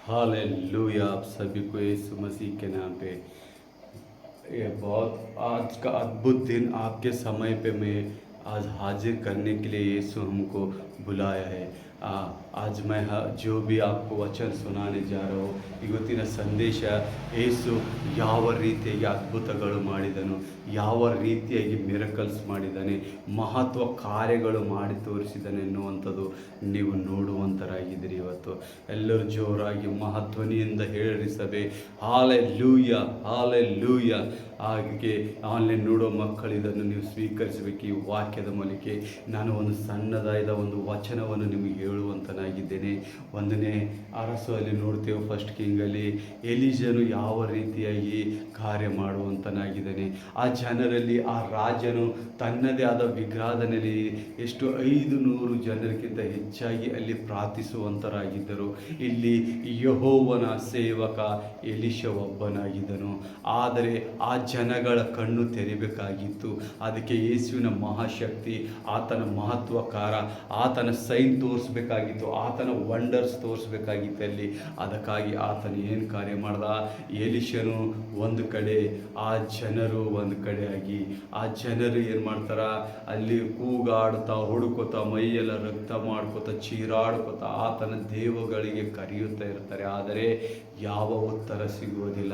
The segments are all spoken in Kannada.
हालेलुया। आप सभी को यीशु मसीह के नाम पे ये बहुत आज का अद्भुत दिन आपके समय पे मैं आज हाजिर करने के लिए यीशु हमको बुलाया है। आज मैं जो भी आपको वचन सुनाने जा रहा हूँ, ಇವತ್ತಿನ ಸಂದೇಶ ಯೇಸು ಯಾವ ರೀತಿಯಾಗಿ ಅದ್ಭುತಗಳು ಮಾಡಿದನು, ಯಾವ ರೀತಿಯಾಗಿ ಮಿರಕಲ್ಸ್ ಮಾಡಿದ್ದಾನೆ, ಮಹತ್ವ ಕಾರ್ಯಗಳು ಮಾಡಿ ತೋರಿಸಿದ್ದಾನೆ ಎನ್ನುವಂಥದ್ದು ನೀವು ನೋಡುವಂತರಾಗಿದ್ದೀರಿ. ಇವತ್ತು ಎಲ್ಲರೂ ಜೋರಾಗಿ ಮಹತ್ವನಿಂದ ಹೇಳಿರಿ ಸಭೆ, ಹಾಲೆಲೂಯ ಹಾಲೆಲೂಯ. ಹಾಗೆ ಆನ್ಲೈನ್ ನೋಡೋ ಮಕ್ಕಳು ಇದನ್ನು ನೀವು ಸ್ವೀಕರಿಸಬೇಕು. ಈ ವಾಕ್ಯದ ಮೂಲಕ ನಾನು ಒಂದು ಸಣ್ಣದಾದ ಒಂದು ವಚನವನ್ನು ನಿಮಗೆ ಹೇಳುವಂತನಾಗಿದ್ದೇನೆ. 1ನೇ ಅರಸಲ್ಲಿ ನೋಡ್ತೇವೆ, ಫಸ್ಟ್ ಕಿಂಗಲ್ಲಿ ಎಲಿಜನು ಯಾವ ರೀತಿಯಾಗಿ ಕಾರ್ಯ ಮಾಡುವಂತನಾಗಿದ್ದಾನೆ. ಆ ಜನರಲ್ಲಿ ಆ ರಾಜನು ತನ್ನದೇ ಆದ ವಿಗ್ರಹದಲ್ಲಿ ಎಷ್ಟು 500 ಜನರಿಗಿಂತ ಹೆಚ್ಚಾಗಿ ಅಲ್ಲಿ ಪ್ರಾರ್ಥಿಸುವಂತರಾಗಿದ್ದರು. ಇಲ್ಲಿ ಯೆಹೋವನ ಸೇವಕ ಎಲಿಷ ಒಬ್ಬನಾಗಿದ್ದನು. ಆದರೆ ಆ ಜನಗಳ ಕಣ್ಣು ತೆರಿಬೇಕಾಗಿತ್ತು. ಅದಕ್ಕೆ ಯೇಸುವಿನ ಮಹಾಶಕ್ತಿ, ಆತನ ಮಹತ್ವಕಾರ, ಆತನ ಸೈನ್ ತೋರಿಸ್ಬೇಕಾಗಿತ್ತು, ಆತನ ವಂಡರ್ಸ್ ತೋರಿಸ್ಬೇಕಾಗಿತ್ತು ಅಲ್ಲಿ. ಅದಕ್ಕಾಗಿ ಆತನ ಏನು ಕಾರ್ಯ ಮಾಡ್ದ, ಎಲಿಷನು ಒಂದು ಕಡೆ, ಆ ಜನರು ಒಂದು ಕಡೆ ಆಗಿ, ಆ ಜನರು ಏನು ಮಾಡ್ತಾರ, ಅಲ್ಲಿ ಕೂಗಾಡ್ತಾ ಹುಡುಕೋತಾ ಮೈಯೆಲ್ಲ ರಕ್ತ ಮಾಡ್ಕೋತಾ ಚೀರಾಡ್ಕೋತಾ ಆತನ ದೇವಗಳಿಗೆ ಕರೆಯುತ್ತಾ ಇರ್ತಾರೆ. ಆದರೆ ಯಾವ ಉತ್ತರ ಸಿಗುವುದಿಲ್ಲ.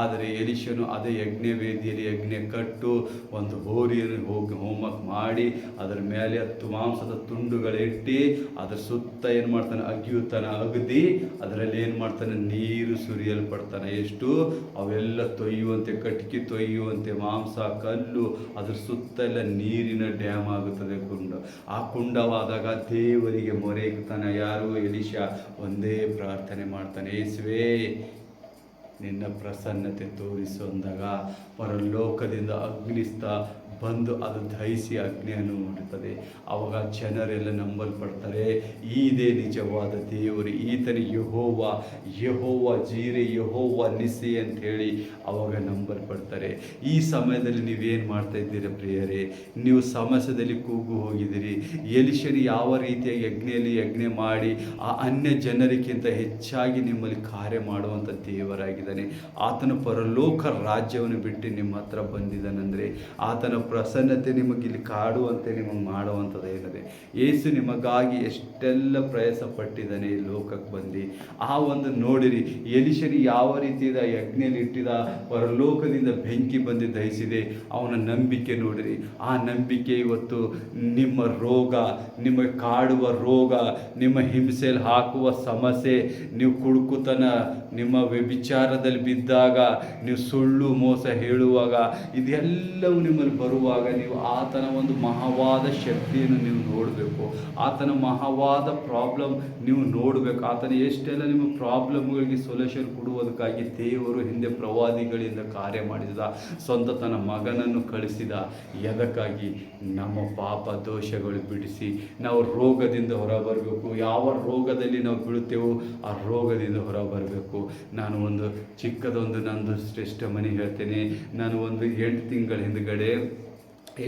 ಆದರೆ ಎಲಿಷನು ಅದೇ ಯಜ್ಞವೇದಿಯಲ್ಲಿ ಯಜ್ಞ ಕಟ್ಟು ಒಂದು ಹೋರಿಯನ್ನು ಹೋಗಿ ಹೋಮಕ್ಕೆ ಮಾಡಿ ಅದರ ಮೇಲೆ 10 ಮಾಂಸದ ತುಂಡುಗಳಿಟ್ಟು ಅದರ ಸುತ್ತ ಏನು ಮಾಡ್ತಾನೆ, ಅಗಿಯುತ್ತಾನೆ. ಅಗದಿ ಅದರಲ್ಲಿ ಏನು ಮಾಡ್ತಾನೆ, ನೀರು ಸುರಿಯಲ್ಪಡ್ತಾನೆ. ಎಷ್ಟು ಅವೆಲ್ಲ ತೊಯ್ಯುವಂತೆ, ಕಟ್ಟಿಗೆ ತೊಯ್ಯುವಂತೆ ಮಾಂಸ, ಕಲ್ಲು, ಅದ್ರ ಸುತ್ತ ಎಲ್ಲ ನೀರಿನ ಡ್ಯಾಮ್ ಆಗುತ್ತದೆ, ಕುಂಡ. ಆ ಕುಂಡವಾದಾಗ ದೇವರಿಗೆ ಮೊರೆ ಇಕ್ತಾನೆ. ಯಾರು, ಎಲಿಷ ಒಂದೇ ಪ್ರಾರ್ಥನೆ ಮಾಡ್ತಾನೆ, ಯೇಸುವೇ ನಿನ್ನ ಪ್ರಸನ್ನತೆ ತೋರಿಸು ಅಂದಾಗ ಪರಲೋಕದಿಂದ ಅಗ್ನಿಸ್ತಾ ಬಂದು ಅದು ದಹಿಸಿ ಅಗ್ನಿಯನ್ನು ಮಾಡುತ್ತದೆ. ಆವಾಗ ಜನರೆಲ್ಲ ನಂಬಲ್ಪಡ್ತಾರೆ, ಇದೇ ನಿಜವಾದ ದೇವರು, ಈತನ ಯೆಹೋವ, ಯೆಹೋವ ಜೀರೆ, ಯೆಹೋವ ನಿಸ್ಸಿ ಅಂತ ಹೇಳಿ ಆವಾಗ ನಂಬಲ್ಪಡ್ತಾರೆ. ಈ ಸಮಯದಲ್ಲಿ ನೀವೇನು ಮಾಡ್ತಾ ಇದ್ದೀರಾ ಪ್ರಿಯರೇ? ನೀವು ಸಮಸ್ಯೆದಲ್ಲಿ ಕೂಗು ಹೋಗಿದ್ದೀರಿ. ಎಲಿಷನು ಯಾವ ರೀತಿಯಾಗಿ ಯಜ್ಞ ಮಾಡಿ ಆ ಅನ್ಯ ಜನರಿಗಿಂತ ಹೆಚ್ಚಾಗಿ ನಿಮ್ಮಲ್ಲಿ ಕಾರ್ಯ ಮಾಡುವಂಥ ದೇವರಾಗಿದ್ದಾನೆ. ಆತನ ಪರಲೋಕ ರಾಜ್ಯವನ್ನು ಬಿಟ್ಟು ನಿಮ್ಮ ಹತ್ರ ಬಂದಿದ್ದಾನೆಂದರೆ ಆತನ ಪ್ರಸನ್ನತೆ ನಿಮಗೆ ಇಲ್ಲಿ ಕಾಡುವಂತೆ ನಿಮಗೆ ಮಾಡುವಂಥದ್ದು ಏನಿದೆ. ಯೇಸು ನಿಮಗಾಗಿ ಎಷ್ಟೆಲ್ಲ ಪ್ರಯಾಸ ಪಟ್ಟಿದ್ದಾನೆ ಈ ಲೋಕಕ್ಕೆ ಬಂದು. ಆ ಒಂದು ನೋಡಿರಿ, ಎಲಿಷನು ಯಾವ ರೀತಿಯಾದ ಯಜ್ಞದಲ್ಲಿ ಇಟ್ಟಿದ, ಪರಲೋಕದಿಂದ ಬೆಂಕಿ ಬಂದು ದಹಿಸಿದೆ. ಅವನ ನಂಬಿಕೆ ನೋಡಿರಿ. ಆ ನಂಬಿಕೆ ಇವತ್ತು ನಿಮ್ಮ ರೋಗ, ನಿಮಗೆ ಕಾಡುವ ರೋಗ, ನಿಮ್ಮ ಹಿಂಸೆಯಲ್ಲಿ ಹಾಕುವ ಸಮಸ್ಯೆ, ನೀವು ಕುಡುಕುತನ, ನಿಮ್ಮ ವ್ಯಭಿಚಾರದಲ್ಲಿ ಬಿದ್ದಾಗ, ನೀವು ಸುಳ್ಳು ಮೋಸ ಹೇಳುವಾಗ, ಇದೆಲ್ಲವೂ ನಿಮ್ಮಲ್ಲಿ ಬರುವಾಗ ನೀವು ಆತನ ಒಂದು ಮಹವಾದ ಶಕ್ತಿಯನ್ನು ನೀವು ನೋಡಬೇಕು. ಆತನ ಮಹವಾದ ಪ್ರಾಬ್ಲಮ್ ನೀವು ನೋಡಬೇಕು. ಆತನ ಎಷ್ಟೆಲ್ಲ ನಿಮ್ಮ ಪ್ರಾಬ್ಲಮ್ಗಳಿಗೆ ಸೊಲ್ಯೂಷನ್ ಕೊಡುವುದಕ್ಕಾಗಿ ದೇವರು ಹಿಂದೆ ಪ್ರವಾದಿಗಳಿಂದ ಕಾರ್ಯ ಮಾಡಿದ, ಸ್ವಂತ ತನ್ನ ಮಗನನ್ನು ಕಳಿಸಿದ. ಎದಕ್ಕಾಗಿ? ನಮ್ಮ ಪಾಪ ದೋಷಗಳು ಬಿಡಿಸಿ ನಾವು ರೋಗದಿಂದ ಹೊರಬರಬೇಕು. ಯಾವ ರೋಗದಲ್ಲಿ ನಾವು ಬೀಳುತ್ತೇವೋ ಆ ರೋಗದಿಂದ ಹೊರಬರಬೇಕು. ನಾನು ಒಂದು ಚಿಕ್ಕದೊಂದು ನಂದು ಶ್ರೇಷ್ಠ ಮನೆ ಹೇಳ್ತೇನೆ. ನಾನು ಒಂದು 8 ತಿಂಗಳ ಹಿಂದುಗಡೆ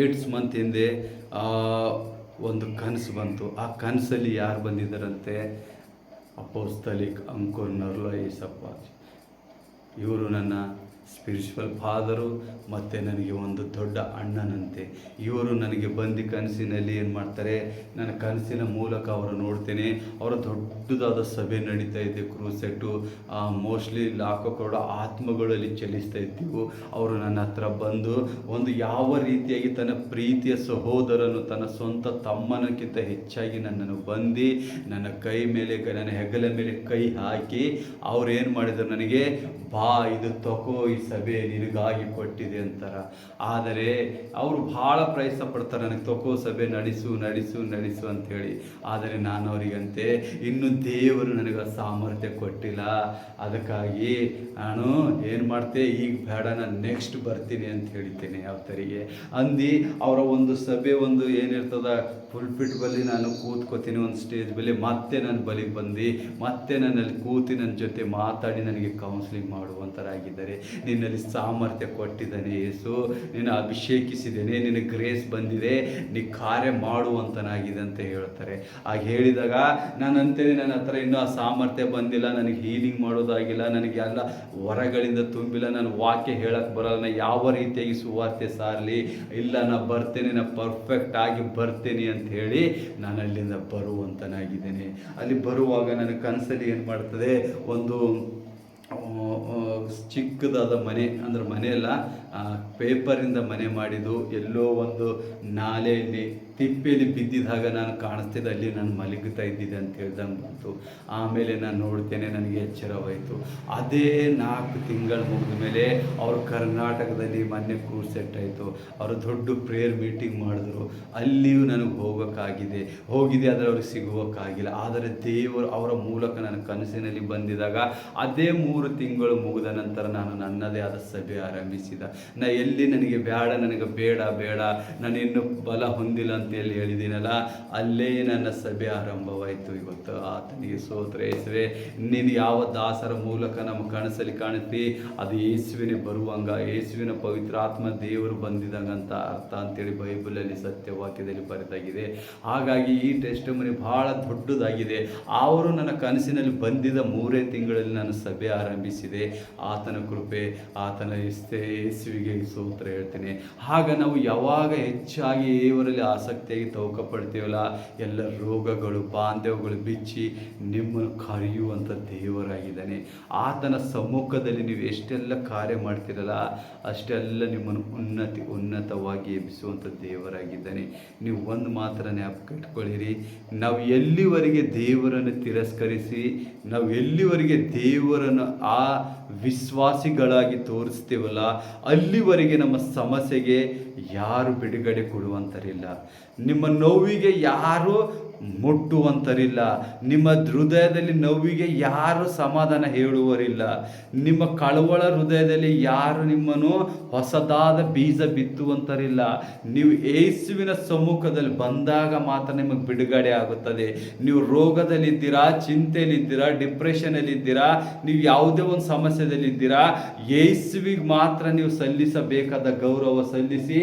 8 ಮಂತ್ ಹಿಂದೆ ಒಂದು ಕನಸು ಬಂತು. ಆ ಕನಸಲ್ಲಿ ಯಾರು ಬಂದಿದ್ದಾರಂತೆ? ಅಪೊಸ್ತಲಿಕ್ ಅಂಕುರ್ ನರ್ಲ ಏಸಪ್ಪ. ಇವರು ನನ್ನ ಸ್ಪಿರಿಚುವಲ್ ಫಾದರು ಮತ್ತು ನನಗೆ ಒಂದು ದೊಡ್ಡ ಅಣ್ಣನಂತೆ. ಇವರು ನನಗೆ ಬಂದು ಕನಸಿನಲ್ಲಿ ಏನು ಮಾಡ್ತಾರೆ, ನನ್ನ ಕನಸಿನ ಮೂಲಕ ಅವರು ನೋಡ್ತೇನೆ. ಅವರ ದೊಡ್ಡದಾದ ಸಭೆ ನಡೀತಾ ಇದೆ, ಕ್ರೂಸೆಟ್ಟು. ಮೋಸ್ಟ್ಲಿ ಲಾಖಕರೋಡ ಆತ್ಮಗಳಲ್ಲಿ ಚಲಿಸ್ತಾ ಇದ್ದೀವು. ಅವರು ನನ್ನ ಹತ್ರ ಬಂದು ಒಂದು ಯಾವ ರೀತಿಯಾಗಿ ತನ್ನ ಪ್ರೀತಿಯ ಸಹೋದರನು ತನ್ನ ಸ್ವಂತ ತಮ್ಮನಕ್ಕಿಂತ ಹೆಚ್ಚಾಗಿ ನನ್ನನ್ನು ಬಂದು ನನ್ನ ಕೈ ಮೇಲೆ, ನನ್ನ ಹೆಗಲ ಮೇಲೆ ಕೈ ಹಾಕಿ ಅವ್ರು ಏನು ಮಾಡಿದರು, ನನಗೆ ಬಾ ಇದು ತಗೋ, ಈ ಸಭೆ ನಿನಗಾಗಿ ಕೊಟ್ಟಿದೆ ಅಂತಾರ. ಆದರೆ ಅವರು ಭಾಳ ಪ್ರಯತ್ನ ಪಡ್ತಾರೆ, ನನಗೆ ತಗೋ ಸಭೆ ನಡೆಸು ನಡೆಸು ನಡೆಸು ಅಂಥೇಳಿ. ಆದರೆ ನಾನು ಅವರಿಗಂತೆ ಇನ್ನು ದೇವರು ನನಗೆ ಸಾಮರ್ಥ್ಯ ಕೊಟ್ಟಿಲ್ಲ. ಅದಕ್ಕಾಗಿ ನಾನು ಏನು ಮಾಡ್ತೆ, ಈಗ ಬೇಡ, ನಾನು ನೆಕ್ಸ್ಟ್ ಬರ್ತೀನಿ ಅಂತ ಹೇಳ್ತೇನೆ. ಯಾವ ಥರಿಗೆ ಅಂದು ಅವರ ಒಂದು ಸಭೆ ಒಂದು ಏನಿರ್ತದ ಪುಲ್ಪಿಟ್ ಬಳಿ ನಾನು ಕೂತ್ಕೋತೀನಿ ಒಂದು ಸ್ಟೇಜ್ ಬಳಿ, ಮತ್ತೆ ನನ್ನ ಬಳಿಗೆ ಬಂದು ಮತ್ತೆ ನನ್ನಲ್ಲಿ ಕೂತಿ ನನ್ನ ಜೊತೆ ಮಾತಾಡಿ ನನಗೆ ಕೌನ್ಸಿಲಿಂಗ್ ಮಾಡುವಂಥರಾಗಿದ್ದಾರೆ. ನಿನ್ನಲ್ಲಿ ಸಾಮರ್ಥ್ಯ ಕೊಟ್ಟಿದ್ದಾನೆ ಯೇಸು, ನಿನ್ನ ಅಭಿಷೇಕಿಸಿದ್ದೇನೆ, ನಿನ್ನ ಗ್ರೇಸ್ ಬಂದಿದೆ, ನೀ ಕಾರ್ಯ ಮಾಡುವಂತನಾಗಿದೆ ಅಂತ ಹೇಳ್ತಾರೆ. ಆಗ ಹೇಳಿದಾಗ ನಾನು ಅಂತೇನೆ ನನ್ನ ಹತ್ರ ಇನ್ನೂ ಆ ಸಾಮರ್ಥ್ಯ ಬಂದಿಲ್ಲ, ನನಗೆ ಹೀಲಿಂಗ್ ಮಾಡೋದಾಗಿಲ್ಲ, ನನಗೆ ಎಲ್ಲ ವರಗಳಿಂದ ತುಂಬಿಲ್ಲ, ನಾನು ವಾಕ್ಯ ಹೇಳಕ್ಕೆ ಬರಲ್ಲ, ನಾನು ಯಾವ ರೀತಿಯಾಗಿ ಸುವಾರ್ತೆ ಸಾರಲಿ, ಇಲ್ಲ ನಾ ಬರ್ತೇನೆ, ನಾ ಪರ್ಫೆಕ್ಟ್ ಆಗಿ ಬರ್ತೇನೆ ಅಂತ ಹೇಳಿ ನಾನು ಅಲ್ಲಿಂದ ಬರುವಂತನಾಗಿದ್ದೇನೆ. ಅಲ್ಲಿ ಬರುವಾಗ ನನ್ನ ಕನಸಲ್ಲಿ ಏನು ಮಾಡ್ತದೆ, ಒಂದು ಚಿಕ್ಕದಾದ ಮನೆ, ಅಂದ್ರೆ ಮನೆಯಲ್ಲ, ಪೇಪರಿಂದ ಮನೆ ಮಾಡಿದ್ದು, ಎಲ್ಲೋ ಒಂದು ನಾಲೆಯಲ್ಲಿ ತಿಪ್ಪೆಯಲ್ಲಿ ಬಿದ್ದಿದ್ದಾಗ ನಾನು ಕಾಣಿಸ್ತಿದ್ದೆ, ಅಲ್ಲಿ ನಾನು ಮಲಗುತ್ತಾ ಇದ್ದಿದ್ದೆ ಅಂತ ಹೇಳ್ದಂಗೆ ಬಂತು. ಆಮೇಲೆ ನಾನು ನೋಡ್ತೇನೆ, ನನಗೆ ಎಚ್ಚರವಾಯಿತು. ಅದೇ 4 ತಿಂಗಳು ಮುಗಿದ ಮೇಲೆ ಅವರು ಕರ್ನಾಟಕದಲ್ಲಿ ಮೊನ್ನೆ ಕೂರ್ ಸೆಟ್ ಆಯಿತು, ಅವರು ದೊಡ್ಡ ಪ್ರೇಯರ್ ಮೀಟಿಂಗ್ ಮಾಡಿದ್ರು. ಅಲ್ಲಿಯೂ ನನಗೆ ಹೋಗಿದೆ, ಆದರೆ ಅವ್ರಿಗೆ ಸಿಗುವಕ್ಕಾಗಿಲ್ಲ. ಆದರೆ ದೇವರು ಅವರ ಮೂಲಕ ನನ್ನ ಕನಸಿನಲ್ಲಿ ಬಂದಿದಾಗ ಅದೇ 3 ತಿಂಗಳು ಮುಗಿದ ನಂತರ ನಾನು ನನ್ನದೇ ಆದ ಸಭೆ ಆರಂಭಿಸಿದ. ಎಲ್ಲಿ ನನಗೆ ನನಗೆ ಬೇಡ, ನಾನು ಇನ್ನೂ ಬಲ ಹೊಂದಿಲ್ಲ ಅಂತೇಳಿ ಹೇಳಿದ್ದೀನಲ್ಲ, ಅಲ್ಲೇ ನನ್ನ ಸಭೆ ಆರಂಭವಾಯಿತು. ಇವತ್ತು ಆತನಿಗೆ ಸ್ತೋತ್ರ. ಯೇಸುವೆ, ನೀನು ಯಾವ ದಾಸರ ಮೂಲಕ ನಮ್ಮ ಕನಸಲ್ಲಿ ಕಾಣುತ್ತಿ, ಅದು ಯೇಸುವಿನೇ ಬರುವಂಗ, ಯೇಸುವಿನ ಪವಿತ್ರ ಆತ್ಮ ದೇವರು ಬಂದಿದಂಗ ಅಂತ ಅರ್ಥ ಅಂತೇಳಿ ಬೈಬಲಲ್ಲಿ ಸತ್ಯವಾಕ್ಯದಲ್ಲಿ ಬರೆದಾಗಿದೆ. ಹಾಗಾಗಿ ಈ ಟೆಸ್ಟ್ ಮನಿ ಬಹಳ ದೊಡ್ಡದಾಗಿದೆ. ಅವರು ನನ್ನ ಕನಸಿನಲ್ಲಿ ಬಂದಿದ್ದ 3 ತಿಂಗಳಲ್ಲಿ ನಾನು ಸಭೆ ಆರಂಭಿಸಿದೆ. ಆತನ ಕೃಪೆ, ಆತನ ಯೇಸುವಿಗೆ ಸ್ತೋತ್ರ ಹೇಳ್ತೇನೆ. ಆಗ ನಾವು ಯಾವಾಗ ಹೆಚ್ಚಾಗಿ ದೇವರಲ್ಲಿ ಆಸಕ್ತಿಯಾಗಿ ತವಕ ಪಡ್ತೀವಲ್ಲ, ಎಲ್ಲ ರೋಗಗಳು ಬಾಂಧವ್ಯಗಳು ಬಿಚ್ಚಿ ನಿಮ್ಮನ್ನು ಕರೆಯುವಂಥ ದೇವರಾಗಿದ್ದಾನೆ. ಆತನ ಸಮ್ಮುಖದಲ್ಲಿ ನೀವು ಎಷ್ಟೆಲ್ಲ ಕಾರ್ಯ ಮಾಡ್ತೀರಲ್ಲ, ಅಷ್ಟೆಲ್ಲ ನಿಮ್ಮನ್ನು ಉನ್ನತವಾಗಿ ಎಬ್ಬಿಸುವಂಥ ದೇವರಾಗಿದ್ದಾನೆ. ನೀವು ಒಂದು ಮಾತ್ರ ಜ್ಞಾಪಕ ಇಟ್ಕೊಳ್ಳಿರಿ, ನಾವು ಎಲ್ಲಿವರೆಗೆ ದೇವರನ್ನು ತಿರಸ್ಕರಿಸಿ, ನಾವು ಎಲ್ಲಿವರೆಗೆ ದೇವರನ್ನು ಆ ವಿಶ್ವಾಸಿಗಳಾಗಿ ತೋರಿಸ್ತೀವಲ್ಲ, ಅಲ್ಲಿವರೆಗೆ ನಮ್ಮ ಸಮಸ್ಯೆಗೆ ಯಾರು ಬಿಡುಗಡೆ ಕೊಡುವಂಥರಿಲ್ಲ, ನಿಮ್ಮ ನೋವಿಗೆ ಯಾರು ಮುಟ್ಟುವಂಥರಿಲ್ಲ, ನಿಮ್ಮ ಹೃದಯದಲ್ಲಿ ನೋವಿಗೆ ಯಾರು ಸಮಾಧಾನ ಹೇಳುವರಿಲ್ಲ, ನಿಮ್ಮ ಕಳವಳ ಹೃದಯದಲ್ಲಿ ಯಾರು ನಿಮ್ಮನ್ನು ಹೊಸದಾದ ಬೀಜ ಬಿತ್ತುವಂಥರಿಲ್ಲ. ನೀವು ಯೇಸುವಿನ ಸಮ್ಮುಖದಲ್ಲಿ ಬಂದಾಗ ಮಾತ್ರ ನಿಮಗೆ ಬಿಡುಗಡೆ ಆಗುತ್ತದೆ. ನೀವು ರೋಗದಲ್ಲಿದ್ದೀರಾ, ಚಿಂತೆಯಲ್ಲಿದ್ದೀರಾ, ಡಿಪ್ರೆಷನಲ್ಲಿದ್ದೀರಾ, ನೀವು ಯಾವುದೇ ಒಂದು ಸಮಸ್ಯೆದಲ್ಲಿದ್ದೀರಾ, ಯೇಸುವಿಗೆ ಮಾತ್ರ ನೀವು ಸಲ್ಲಿಸಬೇಕಾದ ಗೌರವ ಸಲ್ಲಿಸಿ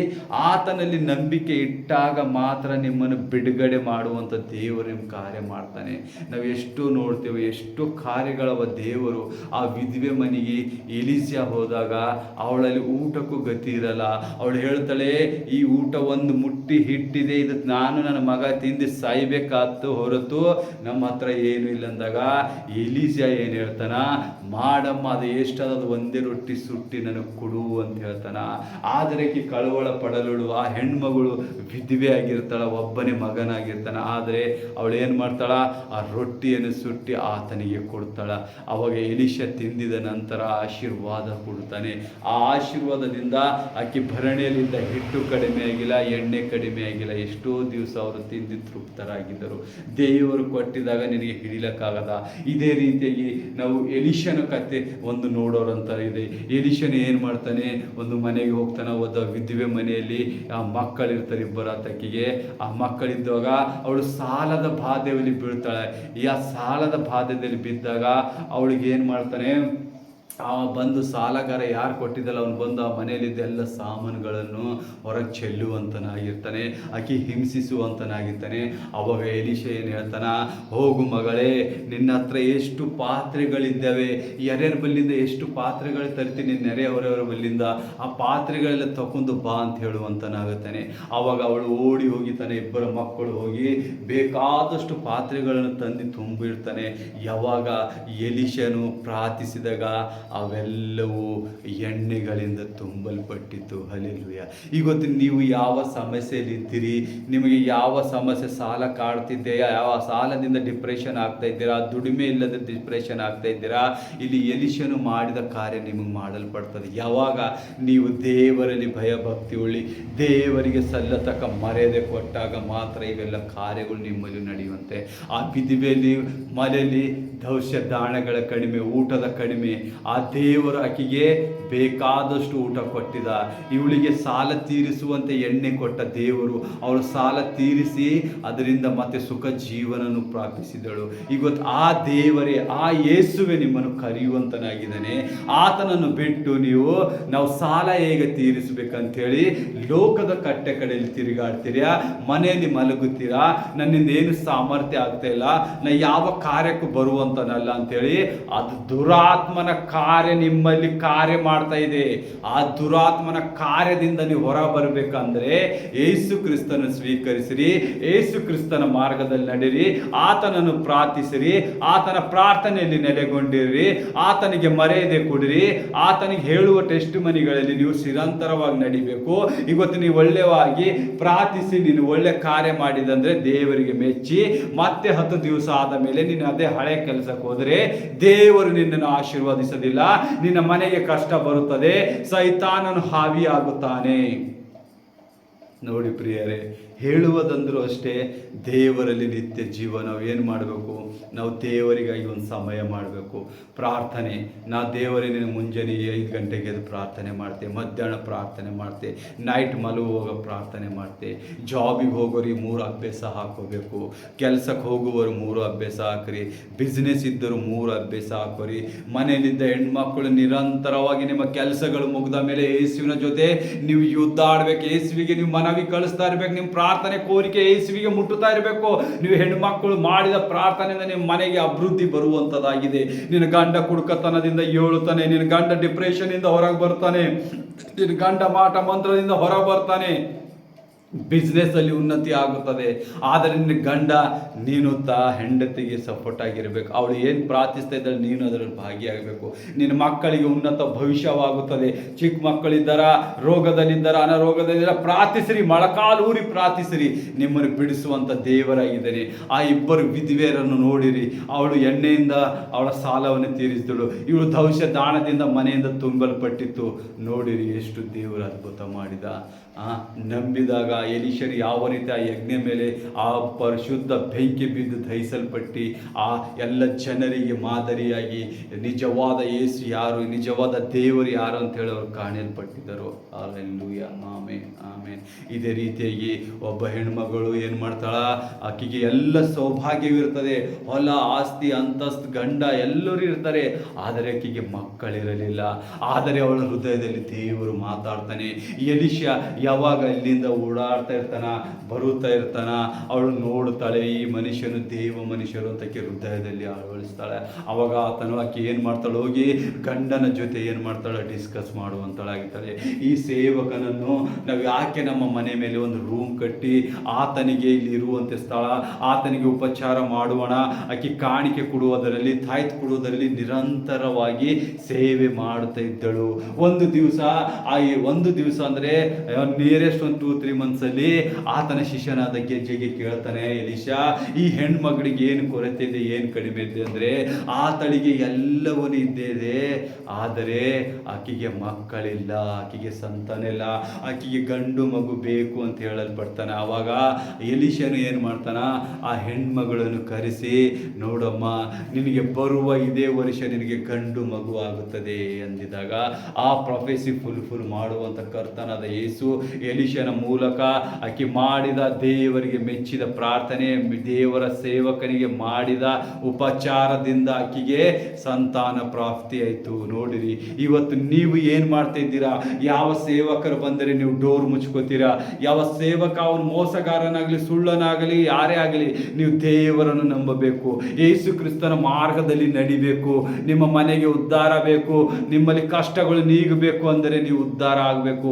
ಆತನಲ್ಲಿ ನಂಬಿಕೆ ಇಟ್ಟಾಗ ಮಾತ್ರ ನಿಮ್ಮನ್ನು ಬಿಡುಗಡೆ ಮಾಡುವಂಥ ದೇವರು ನಿಮ್ಮ ಕಾರ್ಯ ಮಾಡ್ತಾನೆ. ನಾವು ಎಷ್ಟು ನೋಡ್ತೇವೆ, ಎಷ್ಟು ಕಾರ್ಯಗಳವ ದೇವರು. ಆ ವಿಧವೆ ಮನೆಗೆ ಎಲಿಸಾ ಹೋದಾಗ ಅವಳಲ್ಲಿ ಊಟಕ್ಕೂ ಗತಿ ಇರಲ್ಲ. ಅವಳು ಹೇಳ್ತಾಳೆ, ಈ ಊಟ ಒಂದು ಮುಟ್ಟಿ ಹಿಟ್ಟಿದೆ, ಇದು ನಾನು ನನ್ನ ಮಗ ತಿಂದು ಸಾಯ್ಬೇಕಾತು ಹೊರತು ನಮ್ಮ ಹತ್ರ ಏನು ಇಲ್ಲ ಅಂದಾಗ ಎಲಿಸಾ ಏನು ಹೇಳ್ತಾನ, ಮಾಡಮ್ಮ, ಅದು ಎಷ್ಟದು ಒಂದೇ ರೊಟ್ಟಿ ಸುಟ್ಟಿ ನನಗೆ ಕೊಡು ಅಂತ ಹೇಳ್ತಾನ. ಆದರೆ ಕಳವಳ ಪಡಲಳು, ಆ ಹೆಣ್ಮಗಳು ವಿಧವೆ ಆಗಿರ್ತಾಳ, ಒಬ್ಬನೇ ಮಗನಾಗಿರ್ತಾನ. ಆದರೆ ಅವಳು ಏನು ಮಾಡ್ತಾಳ, ಆ ರೊಟ್ಟಿಯನ್ನು ಸುಟ್ಟಿ ಆತನಿಗೆ ಕೊಡ್ತಾಳ. ಅವಾಗ ಎಲಿಷಾ ತಿಂದಿದ ನಂತರ ಆಶೀರ್ವಾದ ಕೊಡ್ತಾನೆ. ಆ ಆಶೀರ್ವಾದದಿಂದ ಆಕೆ ಭರಣಿಯಲ್ಲಿದ್ದ ಹಿಟ್ಟು ಕಡಿಮೆ ಆಗಿಲ್ಲ, ಎಣ್ಣೆ ಕಡಿಮೆ ಆಗಿಲ್ಲ. ಎಷ್ಟೋ ದಿವಸ ಅವರು ತಿಂದು ತೃಪ್ತರಾಗಿದ್ದರು. ದೇವರು ಕೊಟ್ಟಿದಾಗ ನಿನಗೆ ಹಿಡಿಲಕ್ಕಾಗದ. ಇದೇ ರೀತಿಯಾಗಿ ನಾವು ಎಲಿಷನ ಕತೆ ಒಂದು ನೋಡೋರಂತ ಇದೆ. ಎಲಿಷನ ಏನು ಮಾಡ್ತಾನೆ, ಒಂದು ಮನೆಗೆ ಹೋಗ್ತಾನೆ, ಒಬ್ಬ ವಿಧವೆ ಮನೆಯಲ್ಲಿ ಆ ಮಕ್ಕಳಿರ್ತಾರೆ, ಇಬ್ಬರ ತಕ್ಕಿಗೆ. ಆ ಮಕ್ಕಳಿದ್ದಾಗ ಅವಳು ಸಾಲದ ಬಾಧೆಯಲ್ಲಿ ಬೀಳ್ತಾಳೆ. ಈ ಆ ಸಾಲದ ಬಾಧೆಯಲ್ಲಿ ಬಿದ್ದಾಗ ಅವಳಿಗೆ ಏನು ಮಾಡ್ತಾನೆ, ಬಂದು ಸಾಲಗಾರ ಯಾರು ಕೊಟ್ಟಿದ್ದಲ್ಲ ಅವನು ಬಂದು ಆ ಮನೆಯಲ್ಲಿದ್ದ ಎಲ್ಲ ಸಾಮಾನುಗಳನ್ನು ಹೊರಗೆ ಚೆಲ್ಲುವಂತನಾಗಿರ್ತಾನೆ, ಆಕೆ ಹಿಂಸಿಸುವಂತನಾಗಿರ್ತಾನೆ. ಅವಾಗ ಎಲಿಷಾ ಏನು ಹೇಳ್ತಾನ, ಹೋಗು ಮಗಳೇ, ನಿನ್ನ ಹತ್ರ ಎಷ್ಟು ಪಾತ್ರೆಗಳಿದ್ದಾವೆ, ಯಾರ್ಯಾರ ಬಲ್ಲಿಂದ ಎಷ್ಟು ಪಾತ್ರೆಗಳು ತರ್ತೀನಿ, ನೆರೆಯವರವರ ಬಲ್ಲಿಂದ ಆ ಪಾತ್ರೆಗಳೆಲ್ಲ ತಗೊಂಡು ಬಾ ಅಂತ ಹೇಳುವಂತನಾಗುತ್ತಾನೆ. ಅವಾಗ ಅವಳು ಓಡಿ ಹೋಗಿತಾನೆ, ಇಬ್ಬರ ಮಕ್ಕಳು ಹೋಗಿ ಬೇಕಾದಷ್ಟು ಪಾತ್ರೆಗಳನ್ನು ತಂದು ತುಂಬಿರ್ತಾನೆ. ಯಾವಾಗ ಎಲಿಷನು ಪ್ರಾರ್ಥಿಸಿದಾಗ ಅವೆಲ್ಲವೂ ಎಣ್ಣೆಗಳಿಂದ ತುಂಬಲ್ಪಟ್ಟಿತ್ತು. ಹಲ್ಲೆಲೂಯಾ. ಇವತ್ತು ನೀವು ಯಾವ ಸಮಸ್ಯೆಯಲ್ಲಿದ್ದೀರಿ, ನಿಮಗೆ ಯಾವ ಸಮಸ್ಯೆ, ಸಾಲ ಕಾಡ್ತಿದೆಯಾ, ಯಾವ ಸಾಲದಿಂದ ಡಿಪ್ರೆಷನ್ ಆಗ್ತಾ ಇದ್ದೀರಾ, ದುಡಿಮೆ ಇಲ್ಲದ ಡಿಪ್ರೆಷನ್ ಆಗ್ತಾ ಇದ್ದೀರಾ, ಇಲ್ಲಿ ಎಲಿಷನು ಮಾಡಿದ ಕಾರ್ಯ ನಿಮಗೆ ಮಾಡಲ್ಪಡ್ತದೆ. ಯಾವಾಗ ನೀವು ದೇವರಲ್ಲಿ ಭಯಭಕ್ತಿ ಉಳ್ಳಿ ದೇವರಿಗೆ ಸಲ್ಲತಕ್ಕ ಮರ್ಯಾದೆ ಕೊಟ್ಟಾಗ ಮಾತ್ರ ಇವೆಲ್ಲ ಕಾರ್ಯಗಳು ನಿಮ್ಮಲ್ಲಿ ನಡೆಯುವಂತೆ. ಆ ವಿಧವೆಯಲ್ಲಿ ಮನೆಯಲ್ಲಿ ದೌಷ್ಯ ದಾಣಗಳ ಕಡಿಮೆ, ಊಟದ ಕಡಿಮೆ, ಆ ದೇವರು ಆಕೆಗೆ ಬೇಕಾದಷ್ಟು ಊಟ ಕೊಟ್ಟಿದ. ಇವಳಿಗೆ ಸಾಲ ತೀರಿಸುವಂತೆ ಎಣ್ಣೆ ಕೊಟ್ಟ ದೇವರು ಅವಳು ಸಾಲ ತೀರಿಸಿ ಅದರಿಂದ ಮತ್ತೆ ಸುಖ ಜೀವನನು ಪ್ರಾಪಿಸಿದಳು. ಇವತ್ತು ಆ ದೇವರೇ, ಆ ಯೇಸುವೆ ನಿಮ್ಮನ್ನು ಕರೆಯುವಂತನಾಗಿದ್ದಾನೆ. ಆತನನ್ನು ಬಿಟ್ಟು ನಾವು ಸಾಲ ಹೇಗೆ ತೀರಿಸಬೇಕಂತೇಳಿ ಲೋಕದ ಕಟ್ಟೆ ಕಡೆಯಲ್ಲಿ ತಿರುಗಾಡ್ತೀರಾ, ಮನೆಯಲ್ಲಿ ಮಲಗುತ್ತೀರಾ, ನನ್ನಿಂದ ಏನು ಸಾಮರ್ಥ್ಯ ಆಗ್ತಾ ಇಲ್ಲ, ನಾ ಯಾವ ಕಾರ್ಯಕ್ಕೂ ಬರುವಂತನಲ್ಲ ಅಂತೇಳಿ ಅದು ದುರಾತ್ಮನ ಕಾರ್ಯ ನಿಮ್ಮಲ್ಲಿ ಕಾರ್ಯ ಮಾಡ್ತಾ ಇದೆ. ಆ ದುರಾತ್ಮನ ಕಾರ್ಯದಿಂದ ನೀವು ಹೊರ ಬರಬೇಕಂದ್ರೆ ಯೇಸು ಕ್ರಿಸ್ತನ ಸ್ವೀಕರಿಸಿರಿ, ಯೇಸು ಕ್ರಿಸ್ತನ ಮಾರ್ಗದಲ್ಲಿ ನಡೀರಿ, ಆತನನ್ನು ಪ್ರಾರ್ಥಿಸಿರಿ, ಆತನ ಪ್ರಾರ್ಥನೆಯಲ್ಲಿ ನೆಲೆಗೊಂಡಿರಿ, ಆತನಿಗೆ ಮರ್ಯಾದೆ ಕೊಡಿರಿ, ಆತನಿಗೆ ಹೇಳುವ ಟೆಸ್ಟ್ ಮನಿಗಳಲ್ಲಿ ನೀವು ನಿರಂತರವಾಗಿ ನಡಿಬೇಕು. ಇವತ್ತು ನೀವು ಒಳ್ಳೆಯವಾಗಿ ಪ್ರಾರ್ಥಿಸಿ ನೀನು ಒಳ್ಳೆ ಕಾರ್ಯ ಮಾಡಿದಂದ್ರೆ ದೇವರಿಗೆ ಮೆಚ್ಚಿ ಮತ್ತೆ 10 ದಿವಸ ಆದ ಮೇಲೆ ನೀನು ಅದೇ ಹಳೆ ಕೆಲಸಕ್ಕೆ ಹೋದರೆ ದೇವರು ನಿನ್ನನ್ನು ಆಶೀರ್ವದಿಸೋದಿಲ್ಲ. ನಿನ್ನ ಮನೆಗೆ ಕಷ್ಟ ಬರುತ್ತದೆ, ಸೈತಾನನು ಹಾವಿಯಾಗುತ್ತಾನೆ. ನೋಡಿ ಪ್ರಿಯರೇ, ಹೇಳುವುದಂದ್ರೂ ಅಷ್ಟೇ, ದೇವರಲ್ಲಿ ನಿತ್ಯ ಜೀವ ನಾವು ಏನು ಮಾಡಬೇಕು? ನಾವು ದೇವರಿಗಾಗಿ ಒಂದು ಸಮಯ ಮಾಡಬೇಕು. ಪ್ರಾರ್ಥನೆ, ನಾ ದೇವರಿನ ಮುಂಜಾನೆ 5 ಗಂಟೆಗೆ ಎದ್ದು ಪ್ರಾರ್ಥನೆ ಮಾಡ್ತೆ, ಮಧ್ಯಾಹ್ನ ಪ್ರಾರ್ಥನೆ ಮಾಡ್ತೆ, ನೈಟ್ ಮಲಗುವಾಗ ಪ್ರಾರ್ಥನೆ ಮಾಡ್ತೆ. ಜಾಬಿಗೆ ಹೋಗೋರಿಗೆ 3 ಅಭ್ಯಾಸ ಹಾಕೋಬೇಕು, ಕೆಲಸಕ್ಕೆ ಹೋಗುವವರು 3 ಅಭ್ಯಾಸ ಹಾಕ್ರಿ, ಬಿಸ್ನೆಸ್ ಇದ್ದರು 3 ಅಭ್ಯಾಸ ಹಾಕೋರಿ. ಮನೆಯಲ್ಲಿದ್ದ ಹೆಣ್ಮಕ್ಳು ನಿರಂತರವಾಗಿ ನಿಮ್ಮ ಕೆಲಸಗಳು ಮುಗಿದ ಮೇಲೆ ಯೇಸುವಿನ ಜೊತೆ ನೀವು ಯುದ್ಧ ಆಡ್ಬೇಕು. ಯೇಸುವಿಗೆ ನೀವು ಮನವಿ ಕಳಿಸ್ತಾ ಇರ್ಬೇಕು, ನಿಮ್ಮ ಪ್ರಾರ್ಥನೆ ಕೋರಿಕೆ ಯೇಸುವಿಗೆ ಮುಟ್ಟುತ್ತಾ ಇರಬೇಕು. ನೀವು ಹೆಣ್ಮಕ್ಳು ಮಾಡಿದ ಪ್ರಾರ್ಥನೆಯಿಂದ ನಿಮ್ಮ ಮನೆಗೆ ಅಭಿವೃದ್ಧಿ ಬರುವಂಥದ್ದಾಗಿದೆ. ನಿನ್ನ ಗಂಡ ಕುಡುಕತನದಿಂದ ಏಳುತ್ತಾನೆ, ನಿನ್ನ ಗಂಡ ಡಿಪ್ರೆಷನ್ ಇಂದ ಹೊರಗೆ ಬರ್ತಾನೆ, ನಿನ್ನ ಗಂಡ ಮಾಟ ಮಂತ್ರದಿಂದ ಹೊರಗೆ ಬರ್ತಾನೆ, ಬಿಸ್ನೆಸ್ ಅಲ್ಲಿ ಉನ್ನತಿ ಆಗುತ್ತದೆ. ಆದರೆ ನಿನ್ನ ಗಂಡ ನೀನು ಹೆಂಡತಿಗೆ ಸಪೋರ್ಟ್ ಆಗಿರಬೇಕು. ಅವಳು ಏನು ಪ್ರಾರ್ಥಿಸ್ತಾ ಇದ್ದಾಳೆ ನೀನು ಅದರಲ್ಲಿ ಭಾಗಿಯಾಗಬೇಕು. ನಿನ್ನ ಮಕ್ಕಳಿಗೆ ಉನ್ನತ ಭವಿಷ್ಯವಾಗುತ್ತದೆ. ಚಿಕ್ಕ ಮಕ್ಕಳಿದ್ದಾರ, ರೋಗದಲ್ಲಿದ್ದಾರ, ಅನಾರೋಗ್ಯದಲ್ಲಿದ್ದಾರ, ಪ್ರಾರ್ಥಿಸಿರಿ, ಮೊಳಕಾಲೂರಿ ಪ್ರಾರ್ಥಿಸಿರಿ, ನಿಮ್ಮನ್ನು ಬಿಡಿಸುವಂಥ ದೇವರಾಗಿದ್ದಾನೆ. ಆ 2 ವಿಧವೆಯರನ್ನು ನೋಡಿರಿ, ಅವಳು ಎಣ್ಣೆಯಿಂದ ಅವಳ ಸಾಲವನ್ನು ತೀರಿಸಿದಳು, ಇವಳು ದೌಷ್ಯ ದಾನದಿಂದ ಮನೆಯಿಂದ ತುಂಬಲ್ಪಟ್ಟಿತ್ತು. ನೋಡಿರಿ ಎಷ್ಟು ದೇವರು ಅದ್ಭುತ ಮಾಡಿದ. ನಂಬಿದಾಗ ಎಲೀಷನು ಯಾವ ರೀತಿ ಆ ಯಜ್ಞ ಮೇಲೆ ಆ ಪರಿಶುದ್ಧ ಬೆಂಕಿ ಬಿದ್ದು ದಹಿಸಲ್ಪಟ್ಟು ಆ ಎಲ್ಲ ಜನರಿಗೆ ಮಾದರಿಯಾಗಿ ನಿಜವಾದ ಯೇಸು ಯಾರು, ನಿಜವಾದ ದೇವರು ಯಾರು ಅಂತ ಹೇಳಿ ಅವರು ಕಾಣಲ್ಪಟ್ಟಿದ್ದರು. Hallelujah, amen, amen. ಇದೇ ರೀತಿಯಾಗಿ ಒಬ್ಬ ಹೆಣ್ಮಗಳು ಏನು ಮಾಡ್ತಾಳ, ಆಕೆಗೆ ಎಲ್ಲ ಸೌಭಾಗ್ಯವಿರ್ತದೆ, ಹೊಲ, ಆಸ್ತಿ, ಅಂತಸ್ತು, ಗಂಡ ಎಲ್ಲರೂ ಇರ್ತಾರೆ, ಆದರೆ ಆಕೆಗೆ ಮಕ್ಕಳಿರಲಿಲ್ಲ. ಆದರೆ ಅವಳ ಹೃದಯದಲ್ಲಿ ದೇವರು ಮಾತಾಡ್ತಾನೆ. ಎಲೀಷಾ ಯಾವಾಗ ಇಲ್ಲಿಂದ ಓಡಾಡ್ತಾ ಇರ್ತಾನ, ಬರುತ್ತಾ ಇರ್ತಾನ, ಅವಳು ನೋಡ್ತಾಳೆ, ಈ ಮನುಷ್ಯನು ದೇವ ಮನುಷ್ಯರು ಅಂತ ಹೃದಯದಲ್ಲಿ ಅಳವಡಿಸ್ತಾಳೆ. ಅವಾಗ ಆಕೆ ಏನು ಮಾಡ್ತಾಳೆ, ಹೋಗಿ ಗಂಡನ ಜೊತೆ ಏನು ಮಾಡ್ತಾಳೆ, ಡಿಸ್ಕಸ್ ಮಾಡುವಂತಳಾಗಿದ್ದಾಳೆ. ಈ ಸೇವಕನನ್ನು ನಾವು ಯಾಕೆ ನಮ್ಮ ಮನೆ ಮೇಲೆ ಒಂದು ರೂಮ್ ಕಟ್ಟಿ ಆತನಿಗೆ ಇಲ್ಲಿ ಇರುವಂತೆ ಸ್ಥಳ, ಆತನಿಗೆ ಉಪಚಾರ ಮಾಡುವಣ, ಆಕೆ ಕಾಣಿಕೆ ಕೊಡುವುದರಲ್ಲಿ, ತಾಯ್ತು ಕೊಡುವುದರಲ್ಲಿ ನಿರಂತರವಾಗಿ ಸೇವೆ ಮಾಡುತ್ತಾ ಇದ್ದಳು. ಒಂದು ದಿವಸ ಅಂದರೆ ನಿಯರೆಸ್ಟ್ ಒಂದು 2-3 ಮಂತ್ಸ್ ಅಲ್ಲಿ ಆತನ ಶಿಷ್ಯನಾದ ಗೆಜ್ಜೆಗೆ ಕೇಳ್ತಾನೆ, ಎಲೀಷಾ, ಈ ಹೆಣ್ಮಗಳಿಗೆ ಏನು ಕೊರತೆ ಇದೆ, ಏನು ಕಡಿಮೆ ಇದೆ ಅಂದರೆ ಆತಳಿಗೆ ಎಲ್ಲವೂ ಇದ್ದೇ, ಆದರೆ ಆಕೆಗೆ ಮಕ್ಕಳಿಲ್ಲ, ಆಕೆಗೆ ಸಂತಾನ ಇಲ್ಲ, ಆಕೆಗೆ ಗಂಡು ಮಗು ಬೇಕು ಅಂತ ಹೇಳಲ್ಪಡ್ತಾನೆ. ಆವಾಗ ಎಲೀಷನು ಏನು ಮಾಡ್ತಾನ, ಆ ಹೆಣ್ಮಗಳನ್ನು ಕರೆಸಿ, ನೋಡಮ್ಮ, ನಿನಗೆ ಬರುವ ಇದೇ ವರ್ಷ ನಿನಗೆ ಗಂಡು ಮಗು ಆಗುತ್ತದೆ ಅಂದಿದಾಗ ಆ ಪ್ರೊಫೆಸಿ ಫುಲ್ ಮಾಡುವಂಥ ಕರ್ತನಾದ ಯೇಸು ಎಲೀಷನ ಮೂಲಕ ಆಕೆ ಮಾಡಿದ ದೇವರಿಗೆ ಮೆಚ್ಚಿದ ಪ್ರಾರ್ಥನೆ, ದೇವರ ಸೇವಕನಿಗೆ ಮಾಡಿದ ಉಪಚಾರದಿಂದ ಆಕೆಗೆ ಸಂತಾನ ಪ್ರಾಪ್ತಿ ಆಯಿತು. ನೋಡಿರಿ, ಇವತ್ತು ನೀವು ಏನು ಮಾಡ್ತಾ ಇದ್ದೀರಾ? ಯಾವ ಸೇವಕರು ಬಂದರೆ ನೀವು ಡೋರ್ ಮುಚ್ಕೋತೀರಾ? ಯಾವ ಸೇವಕ ಅವನು ಮೋಸಗಾರನಾಗಲಿ, ಸುಳ್ಳನಾಗಲಿ, ಯಾರೇ ಆಗಲಿ, ನೀವು ದೇವರನ್ನು ನಂಬಬೇಕು, ಯೇಸು ಕ್ರಿಸ್ತನ ಮಾರ್ಗದಲ್ಲಿ ನಡಿಬೇಕು. ನಿಮ್ಮ ಮನೆಗೆ ಉದ್ಧಾರ ಬೇಕು, ನಿಮ್ಮಲ್ಲಿ ಕಷ್ಟಗಳು ನೀಗಬೇಕು ಅಂದರೆ ನೀವು ಉದ್ಧಾರ ಆಗಬೇಕು.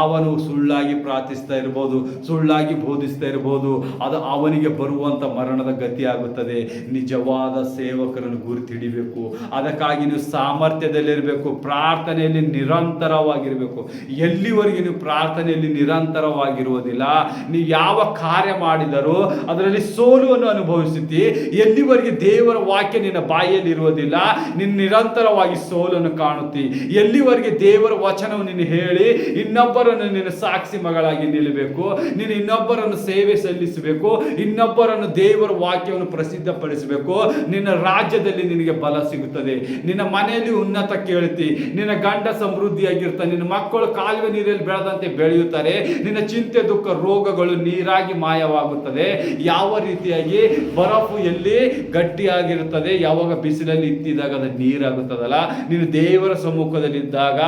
ಅವನು ಸುಳ್ಳಾಗಿ ಪ್ರಾರ್ಥಿಸ್ತಾ ಇರ್ಬೋದು, ಸುಳ್ಳಾಗಿ ಬೋಧಿಸ್ತಾ ಇರ್ಬೋದು, ಅದು ಅವನಿಗೆ ಬರುವಂಥ ಮರಣದ ಗತಿ ಆಗುತ್ತದೆ. ನಿಜವಾದ ಸೇವಕರನ್ನು ಗುರುತು ಹಿಡಿಬೇಕು. ಅದಕ್ಕಾಗಿ ನೀವು ಸಾಮರ್ಥ್ಯದಲ್ಲಿರಬೇಕು, ಪ್ರಾರ್ಥನೆಯಲ್ಲಿ ನಿರಂತರವಾಗಿರಬೇಕು. ಎಲ್ಲಿವರೆಗೆ ನೀವು ಪ್ರಾರ್ಥನೆಯಲ್ಲಿ ನಿರಂತರವಾಗಿರುವುದಿಲ್ಲ, ನೀವು ಯಾವ ಕಾರ್ಯ ಮಾಡಿದರೂ ಅದರಲ್ಲಿ ಸೋಲುವನ್ನು ಅನುಭವಿಸುತ್ತಿ. ಎಲ್ಲಿವರೆಗೆ ದೇವರ ವಾಕ್ಯ ನಿನ್ನ ಬಾಯಿಯಲ್ಲಿ ಇರುವುದಿಲ್ಲ, ನಿನ್ನ ನಿರಂತರವಾಗಿ ಸೋಲನ್ನು ಕಾಣುತ್ತಿ. ಎಲ್ಲಿವರೆಗೆ ದೇವರ ವಚನವನ್ನು ನೀನು ಹೇಳಿ ಇನ್ನೊಬ್ಬರನ್ನು ನಿನ್ನ ಸಾಕ್ಷಿ ಮಗಳಾಗಿ ನಿಲ್ಲಬೇಕು. ನೀನು ಇನ್ನೊಬ್ಬರನ್ನು ಸೇವೆ ಸಲ್ಲಿಸಬೇಕು, ಇನ್ನೊಬ್ಬರನ್ನು ದೇವರ ವಾಕ್ಯವನ್ನು ಪ್ರಸಿದ್ಧಪಡಿಸಬೇಕು. ನಿನ್ನ ರಾಜ್ಯದಲ್ಲಿ ನಿನಗೆ ಬಲ ಸಿಗುತ್ತದೆ, ನಿನ್ನ ಮನೆಯಲ್ಲಿ ಉನ್ನತ ಕೇಳ್ತಿ, ನಿನ್ನ ಗಂಡ ಸಮೃದ್ಧಿಯಾಗಿರ್ತಾನೆ, ನಿನ್ನ ಮಕ್ಕಳು ಕಾಲುವೆ ನೀರಲ್ಲಿ ಬೆಳೆದಂತೆ ಬೆಳೆಯುತ್ತಾರೆ, ನಿನ್ನ ಚಿಂತೆ ದುಃಖ ರೋಗಗಳು ನೀರಾಗಿ ಮಾಯವಾಗುತ್ತದೆ. ಯಾವ ರೀತಿಯಾಗಿ ಬರಫು ಎಲ್ಲಿ ಗಟ್ಟಿಯಾಗಿರುತ್ತದೆ, ಯಾವಾಗ ಬಿಸಿಲಲ್ಲಿ ಇತ್ತಿದಾಗ ಅದು ನೀರಾಗುತ್ತದಲ್ಲ, ನೀನು ದೇವರ ಸಮ್ಮುಖದಲ್ಲಿದ್ದಾಗ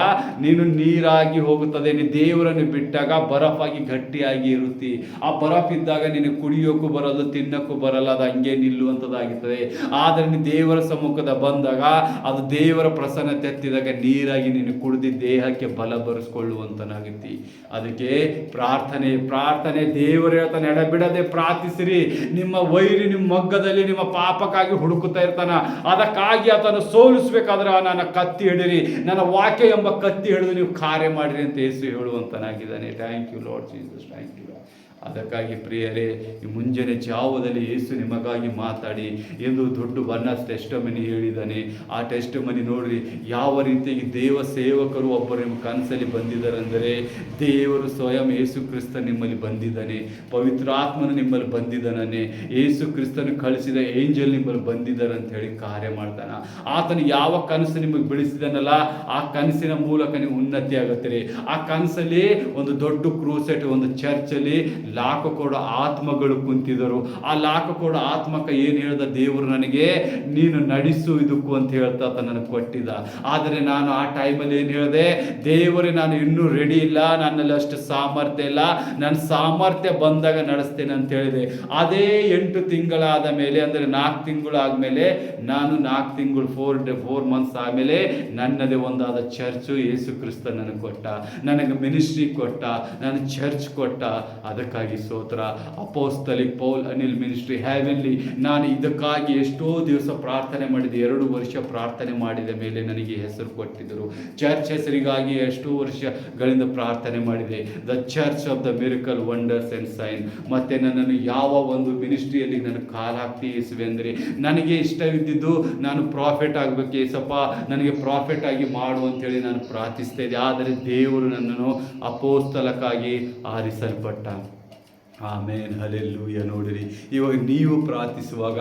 ನೀನು ನೀರಾಗಿ ಹೋಗುತ್ತದೆ. ನೀನು ದೇವರನ್ನು ಬಿಟ್ಟಾಗ ಬರಫಾಗಿ ಗಟ್ಟಿಯಾಗಿ ಇರುತ್ತಿ. ಆ ಬರಫ್ ಇದ್ದಾಗ ನೀನು ಕುಡಿಯೋಕ್ಕೂ ಬರಲ್ಲ, ತಿನ್ನಕ್ಕೂ ಬರಲ್ಲ, ಅದು ಹಂಗೆ ನಿಲ್ಲುವಂಥದ್ದಾಗುತ್ತದೆ. ಆದರೆ ನೀನು ದೇವರ ಸಮ್ಮುಖದ ಬಂದಾಗ ಅದು ದೇವರ ಪ್ರಸನ್ನತೆ ಎತ್ತಿದಾಗ ನೀರಾಗಿ ನೀನು ಕುಡಿದು ದೇಹಕ್ಕೆ ಬಲ ಬರೆಸ್ಕೊಳ್ಳುವಂತನಾಗುತ್ತಿ. ಅದಕ್ಕೆ ಪ್ರಾರ್ಥನೆ ದೇವರು ಹೇಳ್ತಾನೆ, ಎಡಬಿಡದೆ ಪ್ರಾರ್ಥಿಸಿರಿ. ನಿಮ್ಮ ವೈರಿ ನಿಮ್ಮ ಮಗ್ಗದಲ್ಲಿ ನಿಮ್ಮ ಪಾಪಕ್ಕಾಗಿ ಹುಡುಕುತ್ತಾ ಇರ್ತಾನ, ಅದಕ್ಕಾಗಿ ಆತನು ಸೋಲಿಸಬೇಕಾದ್ರೆ ನನ್ನ ಕತ್ತಿ ಹಿಡಿರಿ, ನನ್ನ ವಾಕ್ಯ ಎಂಬ ಕತ್ತಿ ಹಿಡಿದು ನೀವು ಕಾರ್ಯ ಮಾಡಿರಿ ಅಂತ ಯೇಸು ಹೇಳುವಂತನಾಗಿದ್ದಾನೆ. Thank you Lord Jesus, thank you. ಅದಕ್ಕಾಗಿ ಪ್ರಿಯರೇ, ಈ ಮುಂಜಾನೆ ಜಾವದಲ್ಲಿ ಯೇಸು ನಿಮಗಾಗಿ ಮಾತಾಡಿ ಎಂದು ದೊಡ್ಡ ಬನ್ನಸ್ ಟೆಸ್ಟಮನಿ ಹೇಳಿದ್ದಾನೆ. ಆ ಟೆಸ್ಟಮನಿ ನೋಡ್ರಿ, ಯಾವ ರೀತಿಯಾಗಿ ದೇವ ಸೇವಕರು ಒಬ್ಬರು ನಿಮ್ಮ ಕನಸಲ್ಲಿ ಬಂದಿದ್ದಾರೆ ಅಂದರೆ, ದೇವರು ಸ್ವಯಂ ಯೇಸು ಕ್ರಿಸ್ತ ನಿಮ್ಮಲ್ಲಿ ಬಂದಿದ್ದಾನೆ, ಪವಿತ್ರಾತ್ಮನು ನಿಮ್ಮಲ್ಲಿ ಬಂದಿದ್ದಾನೆ, ಯೇಸು ಕ್ರಿಸ್ತನು ಕಳಿಸಿದ ಏಂಜಲ್ ನಿಮ್ಮಲ್ಲಿ ಬಂದಿದ್ದಾರೆ ಅಂತ ಹೇಳಿ ಕಾರ್ಯ ಮಾಡ್ತಾನೆ. ಆತನು ಯಾವ ಕನಸು ನಿಮಗೆ ಬಿಡಿಸಿದನಲ್ಲ, ಆ ಕನಸಿನ ಮೂಲಕ ನೀವು ಉನ್ನತಿ ಆಗುತ್ತೀರಿ. ಆ ಕನಸಲ್ಲಿ ಒಂದು ದೊಡ್ಡ ಕ್ರೂಸೆಟ್, ಒಂದು ಚರ್ಚಲ್ಲಿ ಲಾಖಕೋಡ ಆತ್ಮಗಳು ಕುಂತಿದ್ದರು. ಆ ಲಾಖಕೋಡ ಆತ್ಮಕ್ಕೆ ಏನು ಹೇಳ್ದ ದೇವರು, ನನಗೆ ನೀನು ನಡೆಸು ಇದಕ್ಕೂ ಅಂತ ಹೇಳ್ತಾ ನನಗೆ ಕೊಟ್ಟಿದ್ದ. ಆದರೆ ನಾನು ಆ ಟೈಮಲ್ಲಿ ಏನು ಹೇಳಿದೆ, ದೇವರೇ ನಾನು ಇನ್ನೂ ರೆಡಿ ಇಲ್ಲ, ನನ್ನಲ್ಲಿ ಅಷ್ಟು ಸಾಮರ್ಥ್ಯ ಇಲ್ಲ, ನನ್ನ ಸಾಮರ್ಥ್ಯ ಬಂದಾಗ ನಡೆಸ್ತೇನೆ ಅಂತ ಹೇಳಿದೆ. ಅದೇ 8 ತಿಂಗಳಾದ ಮೇಲೆ, ಅಂದರೆ 4 ತಿಂಗಳು ಆದಮೇಲೆ, ನಾನು 4 ತಿಂಗಳು 4 ಮಂತ್ಸ್ ಆದಮೇಲೆ ನನ್ನದೇ ಒಂದಾದ ಚರ್ಚು ಯೇಸು ಕ್ರಿಸ್ತ ನನಗೆ ಕೊಟ್ಟ, ನನಗೆ ಮಿನಿಸ್ಟ್ರಿ ಕೊಟ್ಟ, ನನ್ನ ಚರ್ಚ್ ಕೊಟ್ಟ. ಅದಕ್ಕಾಗಿ ಸ್ತೋತ್ರ. ಅಪೋಸ್ತಲಿಕ್ ಪೌಲ್ ಅನಿಲ್ ಮಿನಿಸ್ಟ್ರಿ ಹ್ಯಾವೆನ್ಲಿ, ನಾನು ಇದಕ್ಕಾಗಿ ಎಷ್ಟೋ ದಿವಸ ಪ್ರಾರ್ಥನೆ ಮಾಡಿದೆ, 2 ವರ್ಷ ಪ್ರಾರ್ಥನೆ ಮಾಡಿದ ಮೇಲೆ ನನಗೆ ಹೆಸರು ಕೊಟ್ಟಿದ್ದರು. ಚರ್ಚ್ ಹೆಸರಿಗಾಗಿ ಎಷ್ಟೋ ವರ್ಷಗಳಿಂದ ಪ್ರಾರ್ಥನೆ ಮಾಡಿದೆ, the church of the miracle wonders and sign. ಮತ್ತೆ ನನ್ನನ್ನು ಯಾವ ಒಂದು ಮಿನಿಸ್ಟ್ರಿಯಲ್ಲಿ ನಾನು ಕಾಲು ಹಾಕ್ತಿ ಯೇಸುವೆ ಅಂದರೆ, ನನಗೆ ಇಷ್ಟವಿದ್ದಿದ್ದು ನಾನು ಪ್ರಾಫಿಟ್ ಆಗಬೇಕು ಯೇಸಪ್ಪ, ನನಗೆ ಪ್ರಾಫಿಟ್ ಆಗಿ ಮಾಡು ಅಂತೇಳಿ ನಾನು ಪ್ರಾರ್ಥಿಸ್ತಾ ಇದ್ದೆ. ಆದರೆ ದೇವರು ನನ್ನನ್ನು ಅಪೋಸ್ತಲಕ್ಕಾಗಿ ಆರಿಸಲ್ಪಟ್ಟ. ಆಮೇನ್, ಹಲ್ಲೆಲೂಯ. ನೋಡಿರಿ, ಇವಾಗ ನೀವು ಪ್ರಾರ್ಥಿಸುವಾಗ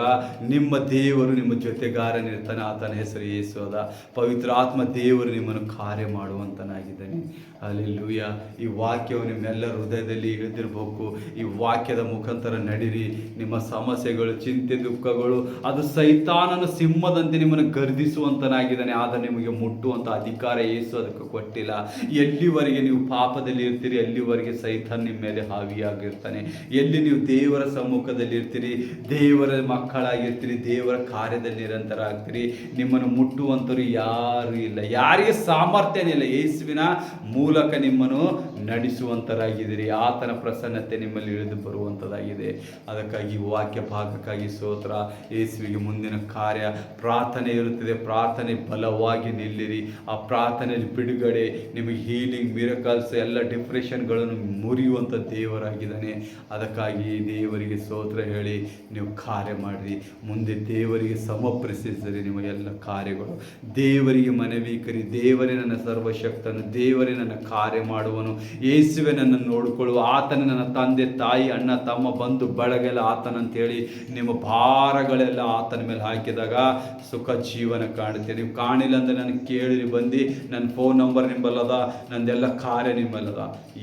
ನಿಮ್ಮ ದೇವರು ನಿಮ್ಮ ಜೊತೆಗಾರನಿರ್ತಾನೆ. ಆತನ ಹೆಸರು ಯೇಸು ಅದ. ಪವಿತ್ರ ಆತ್ಮ ದೇವರು ನಿಮ್ಮನ್ನು ಕಾರ್ಯ ಮಾಡುವಂತನಾಗಿದ್ದಾನೆ. ಹಲ್ಲೆಲೂಯ. ಈ ವಾಕ್ಯವು ನಿಮ್ಮೆಲ್ಲರ ಹೃದಯದಲ್ಲಿ ಇಳಿದಿರಬೇಕು. ಈ ವಾಕ್ಯದ ಮುಖಾಂತರ ನಡೀರಿ. ನಿಮ್ಮ ಸಮಸ್ಯೆಗಳು, ಚಿಂತೆ, ದುಃಖಗಳು, ಅದು ಸೈತಾನನ ಸಿಂಹದಂತೆ ನಿಮ್ಮನ್ನು ಗರ್ದಿಸುವಂತನಾಗಿದ್ದಾನೆ. ಆದರೆ ನಿಮಗೆ ಮುಟ್ಟುವಂಥ ಅಧಿಕಾರ ಯೇಸು ಅದಕ್ಕೆ ಕೊಟ್ಟಿಲ್ಲ. ಎಲ್ಲಿವರೆಗೆ ನೀವು ಪಾಪದಲ್ಲಿ ಇರ್ತೀರಿ, ಅಲ್ಲಿವರೆಗೆ ಸೈತಾನ್ ನಿಮ್ಮ ಮೇಲೆ ಹಾವಿಯಾಗಿರ್ತಾನೆ. ಎಲ್ಲಿ ನೀವು ದೇವರ ಸಮ್ಮುಖದಲ್ಲಿ ಇರ್ತೀರಿ, ದೇವರ ಮಕ್ಕಳಾಗಿರ್ತೀರಿ, ದೇವರ ಕಾರ್ಯದಲ್ಲಿ ನಿರಂತರ ಆಗ್ತೀರಿ, ನಿಮ್ಮನ್ನು ಮುಟ್ಟುವಂಥವ್ರು ಯಾರು ಇಲ್ಲ, ಯಾರಿಗೆ ಸಾಮರ್ಥ್ಯನೇ ಇಲ್ಲ. ಯೇಸುವಿನ ಮೂಲಕ ನಿಮ್ಮನ್ನು ನಡೆಸುವಂತರಾಗಿದ್ದೀರಿ. ಆತನ ಪ್ರಸನ್ನತೆ ನಿಮ್ಮಲ್ಲಿ ಇಳಿದು ಬರುವಂಥದ್ದಾಗಿದೆ. ಅದಕ್ಕಾಗಿ ವಾಕ್ಯ ಭಾಗಕ್ಕಾಗಿ ಸ್ತೋತ್ರ. ಯೇಸುವಿಗೆ ಮುಂದಿನ ಕಾರ್ಯ ಪ್ರಾರ್ಥನೆ ಇರುತ್ತದೆ. ಪ್ರಾರ್ಥನೆ ಬಲವಾಗಿ ನಿಲ್ಲಿರಿ. ಆ ಪ್ರಾರ್ಥನೆಯಲ್ಲಿ ಬಿಡುಗಡೆ, ನಿಮಗೆ ಹೀಲಿಂಗ್, ಮಿರಕಲ್ಸ್, ಎಲ್ಲ ಡಿಪ್ರೆಷನ್ಗಳನ್ನು ಮುರಿಯುವಂಥ ದೇವರಾಗಿದ್ದಾನೆ. ಅದಕ್ಕಾಗಿ ದೇವರಿಗೆ ಸ್ತೋತ್ರ ಹೇಳಿ ನೀವು ಕಾರ್ಯ ಮಾಡಿರಿ. ಮುಂದೆ ದೇವರಿಗೆ ಸಮರ್ಪಿಸಿರಿ ನಿಮ್ಮ ಎಲ್ಲ ಕಾರ್ಯಗಳು. ದೇವರಿಗೆ ಮನವೀಕರಿ, ದೇವರೇ ನನ್ನ ಸರ್ವಶಕ್ತನು, ದೇವರೇ ನನ್ನ ಕಾರ್ಯ ಮಾಡುವನು, ಯೇಸುವೆ ನನ್ನನ್ನು ನೋಡಿಕೊಳ್ಳುವ, ಆತನ ನನ್ನ ತಂದೆ ತಾಯಿ ಅಣ್ಣ ತಮ್ಮ ಬಂಧು ಬಳಗೆಲ್ಲ ಆತನಂತೇಳಿ ನಿಮ್ಮ ಭಾರಗಳೆಲ್ಲ ಆತನ ಮೇಲೆ ಹಾಕಿದಾಗ ಸುಖ ಜೀವನ ಕಾಣುತ್ತೆ. ನೀವು ಕಾಣಿಲ್ಲ ಅಂದರೆ ನನಗೆ ಕೇಳಿರಿ, ಬಂದು ನನ್ನ ಫೋನ್ ನಂಬರ್ ನಿಂಬಲ್ಲದ, ನಂದೆಲ್ಲ ಕಾರ್ಯ ನಿಮ್ಮಲ್ಲದ.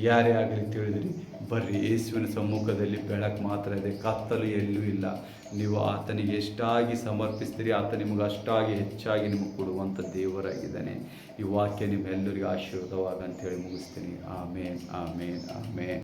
ಯಾರೇ ಆಗಲಿ ತಿಳಿದಿರಿ, ಬರ್ರಿ. ಯೇಸುವಿನ ಸಮ್ಮುಖದಲ್ಲಿ ಬೆಳಕು ಮಾತ್ರ ಇದೆ, ಕತ್ತಲು ಎಲ್ಲೂ ಇಲ್ಲ. ನೀವು ಆತನಿಗೆ ಎಷ್ಟಾಗಿ ಸಮರ್ಪಿಸ್ತೀರಿ, ಆತ ನಿಮಗೆ ಅಷ್ಟಾಗಿ ಹೆಚ್ಚಾಗಿ ನಿಮಗೆ ಕೊಡುವಂಥ ದೇವರಾಗಿದ್ದಾನೆ. ಈ ವಾಕ್ಯ ನಿಮ್ಮೆಲ್ಲರಿಗೂ ಆಶೀರ್ವಾದವಾಗ ಅಂತೇಳಿ ಮುಗಿಸ್ತೀನಿ. ಆಮೇನ್, ಆಮೇನ್, ಆಮೇನ್.